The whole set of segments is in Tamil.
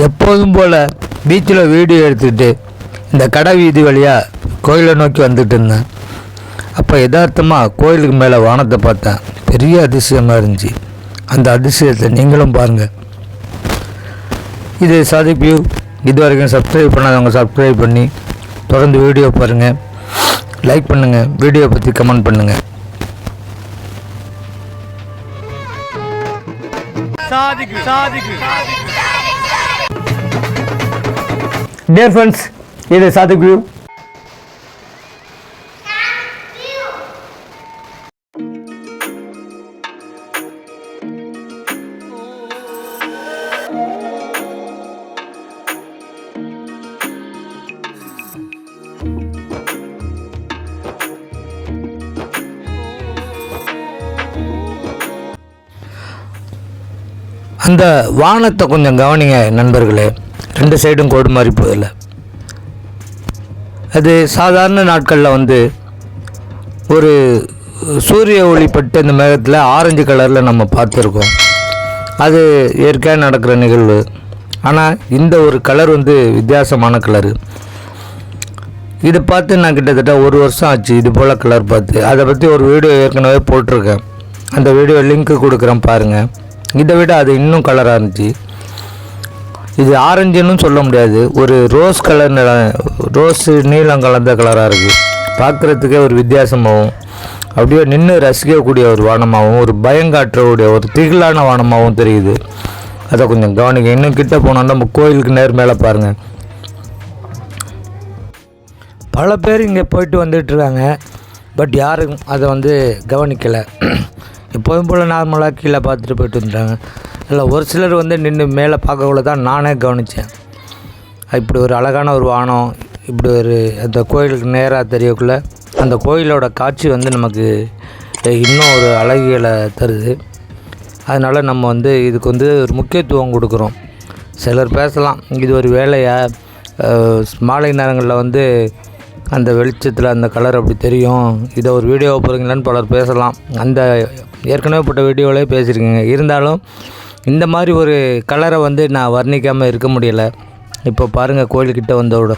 எப்போதும் போல் பீச்சில் வீடியோ எடுத்துக்கிட்டு இந்த கடை வீதி வழியாக கோயிலை நோக்கி வந்துட்டு இருந்தேன். அப்போ யதார்த்தமாக கோயிலுக்கு மேலே வானத்தை பார்த்தேன். பெரிய அதிசயமாக இருந்துச்சு. அந்த அதிசயத்தை நீங்களும் பாருங்கள். இது சாதிக் வியூ. இது வரைக்கும் சப்ஸ்கிரைப் பண்ணாதவங்க சப்ஸ்கிரைப் பண்ணி தொடர்ந்து வீடியோ பாருங்கள், லைக் பண்ணுங்கள், வீடியோ பற்றி கமெண்ட் பண்ணுங்கள். டியர் ஃப்ரெண்ட்ஸ், இது சாதிக் வியூ. அந்த வானத்தை கொஞ்சம் கவனிங்க நண்பர்களே. ரெண்டு சைடும் கோடு மாதிரி போதில்லை. அது சாதாரண நாட்களில் ஒரு சூரிய ஒளிப்பட்டு இந்த மேகத்தில் ஆரஞ்சு கலரில் நம்ம பார்த்துருக்கோம். அது இயற்கையாக நடக்கிற நிகழ்வு. ஆனால் இந்த ஒரு கலர் வித்தியாசமான கலரு. இதை பார்த்து நான் கிட்டத்தட்ட 1 வருஷம் ஆச்சு இது போல் கலர் பார்த்து. அதை பற்றி ஒரு வீடியோ ஏற்கனவே போட்டிருக்கேன். அந்த வீடியோ லிங்க்கு கொடுக்குறேன் பாருங்கள். இதை விட அது இன்னும் கலராக இருந்துச்சு. இது ஆரஞ்சுன்னு சொல்ல முடியாது, ஒரு ரோஸ் கலர், ரோஸு நீலம் கலந்த கலராக இருக்குது. பார்க்குறதுக்கே ஒரு வித்தியாசமாகவும் அப்படியே நின்று ரசிக்கக்கூடிய ஒரு வானமாகவும் ஒரு பயங்காற்றக்கூடிய ஒரு திகிலான வானமாகவும் தெரியுது. அதை கொஞ்சம் கவனிக்க. இன்னும் கிட்ட போனோம்னா நம்ம கோயிலுக்கு நேர் மேலே பாருங்கள். பல பேர் இங்கே போயிட்டு வந்துட்டுருக்காங்க. பட் யாரும் அதை கவனிக்கலை. எப்போதும் போல் நார்மலாக கீழே பார்த்துட்டு போயிட்டு வந்துட்டாங்க. இல்லை, ஒரு சிலர் நின்று மேலே பார்க்கக்குள்ள தான் நானே கவனித்தேன். இப்படி ஒரு அழகான ஒரு வானம், இப்படி ஒரு அந்த கோயிலுக்கு நேராக தெரியக்குள்ளே அந்த கோயிலோட காட்சி நமக்கு இன்னும் ஒரு அழகியலை தருது. அதனால் நம்ம இதுக்கு ஒரு முக்கியத்துவம் கொடுக்குறோம். சிலர் பேசலாம், இது ஒரு வேலையா, மாலை நேரங்களில் அந்த வெளிச்சத்தில் அந்த கலர் அப்படி தெரியும், இதை ஒரு வீடியோவை போகிறீங்களான்னு பலர் பேசலாம். அந்த ஏற்கனவே போட்ட வீடியோவிலே பேசியிருக்கீங்க. இருந்தாலும் இந்த மாதிரி ஒரு கலரை நான் வர்ணிக்காமல் இருக்க முடியலை. இப்போ பாருங்கள், கோயில்கிட்ட வந்தோட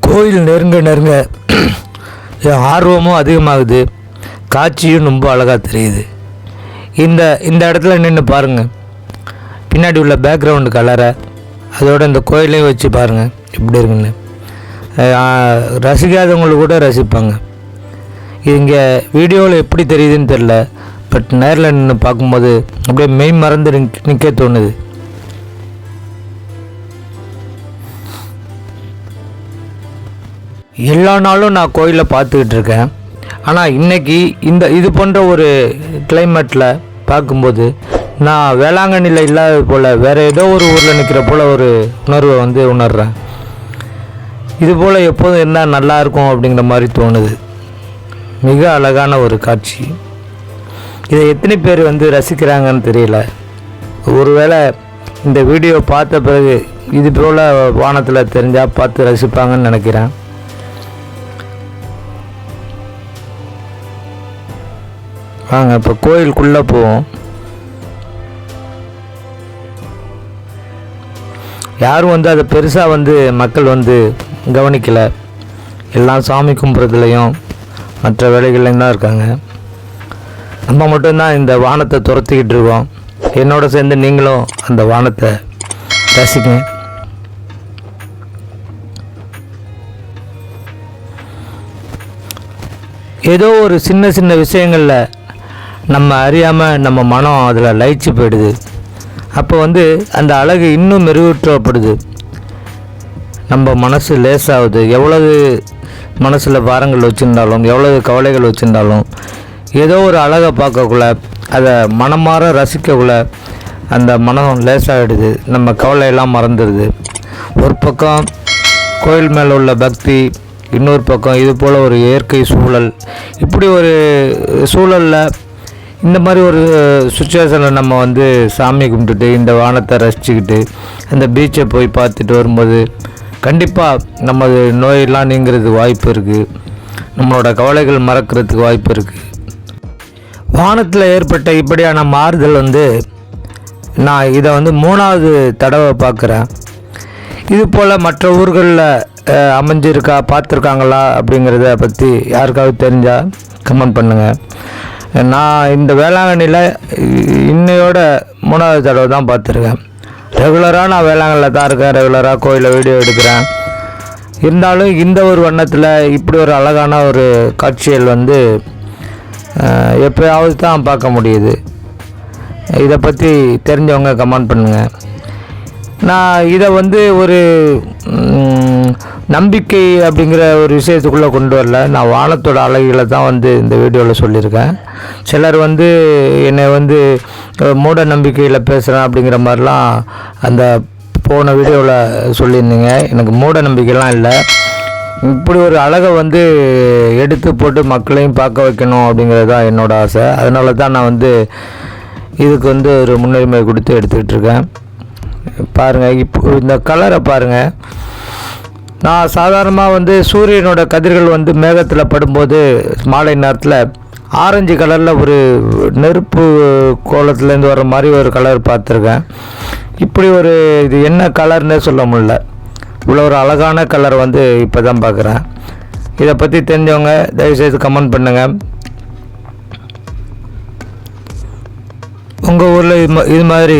கோயில் நெருங்க என் ஆர்வமும் அதிகமாகுது. காட்சியும் ரொம்ப அழகாக தெரியுது. இந்த இடத்துல நின்று பாருங்கள், பின்னாடி உள்ள பேக்ரவுண்டு கலரை, அதோட இந்த கோயிலையும் வச்சு பாருங்கள் எப்படி இருக்குன்னு. ரசிக்காதவங்களுக்கு கூட ரசிப்பாங்க. இது இங்கே வீடியோவில் எப்படி தெரியுதுன்னு தெரில. பட் நேரில் நின்று பார்க்கும்போது அப்படியே மெய் மறந்து நிற்க தோணுது. எல்லா நாளும் நான் கோயிலை பார்த்துக்கிட்டு இருக்கேன். ஆனால் இன்றைக்கி இது போன்ற ஒரு கிளைமேட்டில் பார்க்கும்போது நான் வேளாங்கண்ணியில் இல்லாத போல் வேறு ஏதோ ஒரு ஊரில் நிற்கிற போல் ஒரு உணர்வை உணர்கிறேன். இது போல் எப்போதும் இருந்தால் நல்லாயிருக்கும் அப்படிங்கிற மாதிரி தோணுது. மிக அழகான ஒரு காட்சி. இதை எத்தனை பேர் ரசிக்கிறாங்கன்னு தெரியல. ஒருவேளை இந்த வீடியோ பார்த்த பிறகு இது போல் வானத்தில் தெரிஞ்சால் பார்த்து ரசிப்பாங்கன்னு நினைக்கிறேன். வாங்க இப்போ கோயிலுக்குள்ளே போவோம். யாரும் அதை பெருசாக மக்கள் கவனிக்கலை. எல்லாம் சாமி கும்பிட்றதுலையும் மற்ற வேலைகள்லையும் தான் இருக்காங்க. நம்ம மட்டும்தான் இந்த வானத்தை துரத்திக்கிட்டு இருக்கோம். என்னோட சேர்ந்து நீங்களும் அந்த வானத்தை ரசிங்க. ஏதோ ஒரு சின்ன சின்ன விஷயங்களில் நம்ம அறியாமல் நம்ம மனம் அதில் லயிச்சு போயிடுது. அப்போ வந்து அந்த அழகு இன்னும் மெருகூற்றப்படுது. நம்ம மனசு லேசாகுது. எவ்வளவு மனசில் பாரங்கள் வச்சுருந்தாலும், எவ்வளவு கவலைகள் வச்சுருந்தாலும், ஏதோ ஒரு அழகை பார்க்கக்குள்ள, அதை மனமாற ரசிக்கக்குள்ள அந்த மனம் லேசாகிடுது. நம்ம கவலையெல்லாம் மறந்துடுது. ஒரு பக்கம் கோயில் மேலே உள்ள பக்தி, இன்னொரு பக்கம் இது போல் ஒரு இயற்கை சூழல். இப்படி ஒரு சூழலில் இந்த மாதிரி ஒரு சுச்சுவேஷனில் நம்ம வந்து சாமி கும்பிட்டுட்டு இந்த வானத்தை ரசிச்சுக்கிட்டு அந்த பீச்சை போய் பார்த்துட்டு வரும்போது கண்டிப்பாக நமது நோயெல்லாம் நீங்கிறதுக்கு வாய்ப்பு இருக்குது. நம்மளோட கவலைகள் மறக்கிறதுக்கு வாய்ப்பு இருக்குது. வானத்தில் ஏற்பட்ட இப்படியான மாறுதல் வந்து நான் இதை வந்து 3வது தடவை பார்க்குறேன். இது போல் மற்ற ஊர்களில் அமைஞ்சிருக்கா, பார்த்துருக்காங்களா அப்படிங்கிறத பற்றி யாருக்காவது தெரிஞ்சால் கமெண்ட் பண்ணுங்கள். நான் இந்த வேளாங்கண்ணியில் இன்னையோட 3வது தடவை தான் பார்த்துருக்கேன். ரெகுலராக நான் வேளாங்கண்ணியில் தான் இருக்கேன். ரெகுலராக கோயிலில் வீடியோ எடுக்கிறேன். இருந்தாலும் இந்த ஒரு வண்ணத்தில் இப்படி ஒரு அழகான ஒரு காட்சிகள் வந்து எப்போயாவது தான் பார்க்க முடியுது. இதை பற்றி தெரிஞ்சவங்க கமெண்ட் பண்ணுங்கள். நான் இதை வந்து ஒரு நம்பிக்கை அப்படிங்கிற ஒரு விஷயத்துக்குள்ளே கொண்டு வரல. நான் வானத்தோட அழகுகளை தான் வந்து இந்த வீடியோவில் சொல்லியிருக்கேன். சிலர் வந்து என்னை வந்து மூட நம்பிக்கையில் பேசுகிறேன் அப்படிங்கிற மாதிரிலாம் அந்த போன வீடியோவில் சொல்லியிருந்தீங்க. எனக்கு மூட நம்பிக்கைலாம் இல்லை. இப்படி ஒரு அழகை வந்து எடுத்து போட்டு மக்களையும் பார்க்க வைக்கணும் அப்படிங்கிறது தான் என்னோடய ஆசை. அதனால தான் நான் வந்து இதுக்கு வந்து ஒரு முன்னுரிமை கொடுத்து எடுத்துக்கிட்டு இருக்கேன். பாருங்கள், இப்போ இந்த கலரை பாருங்கள். நான் சாதாரணமாக வந்து சூரியனோட கதிர்கள் வந்து மேகத்தில் படும்போது மாலை நேரத்தில் ஆரஞ்சு கலரில் ஒரு நெருப்பு கோலத்துலேருந்து வர மாதிரி ஒரு கலர் பார்த்துருக்கேன். இப்படி ஒரு இது என்ன கலர்னே சொல்ல முடியல. இவ்வளோ ஒரு அழகான கலர் வந்து இப்போ தான் பார்க்குறேன். இதை பற்றி தெரிஞ்சவங்க தயவுசெய்து கமெண்ட் பண்ணுங்கள். உங்கள் ஊரில் இது மாதிரி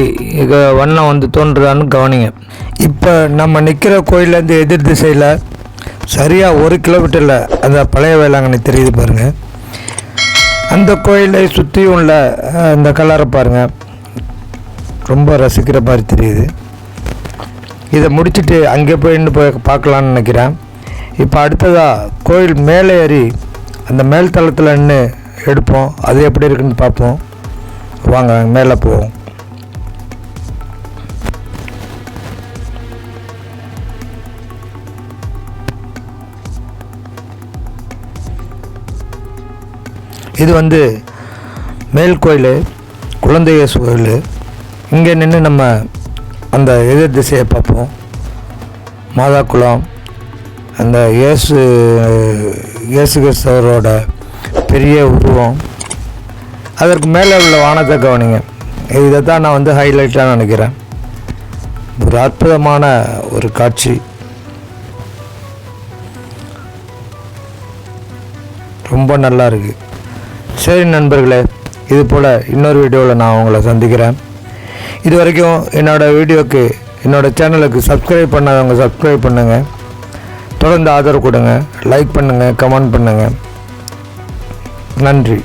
வண்ணம் வந்து தோன்றுதான்னு கவனிங்க. இப்போ நம்ம நிற்கிற கோயிலேருந்து எதிர் திசையில் சரியாக 1 கிலோமீட்டரில் அந்த பழைய வேளாங்கண்ணி தெரியுது பாருங்கள். அந்த கோயிலை சுற்றி உள்ள அந்த கலரை பாருங்கள், ரொம்ப ரசிக்கிற மாதிரி தெரியுது. இதை முடிச்சுட்டு அங்கே போய் பார்க்கலான்னு நினைக்கிறேன். இப்போ அடுத்ததாக கோயில் மேலே ஏறி அந்த மேல் தளத்தில் நின்று எடுப்போம். அது எப்படி இருக்குன்னு பார்ப்போம். வாங்க மேலே போவோம். இது வந்து மேல் கோயில், குழந்தை இயேசு கோயில். இங்கே நின்று நம்ம அந்த எதிர் திசையை பார்ப்போம். மாதாக்குளம், அந்த இயேசு கிறிஸ்தவரோட பெரிய உருவம், அதற்கு மேலே உள்ள வானத்தை கவனிங்க. இதை தான் நான் வந்து ஹைலைட்டாக நினைக்கிறேன். ஒரு அற்புதமான ஒரு காட்சி. ரொம்ப நல்லா இருக்குது. சரி நண்பர்களே, இது போல் இன்னொரு வீடியோவில் நான் உங்களை சந்திக்கிறேன். இது வரைக்கும் என்னோடய வீடியோக்கு, என்னோடய சேனலுக்கு சப்ஸ்கிரைப் பண்ணாதவங்க சப்ஸ்கிரைப் பண்ணுங்கள். தொடர்ந்து ஆதரவு கொடுங்க. லைக் பண்ணுங்கள், கமெண்ட் பண்ணுங்கள். நன்றி.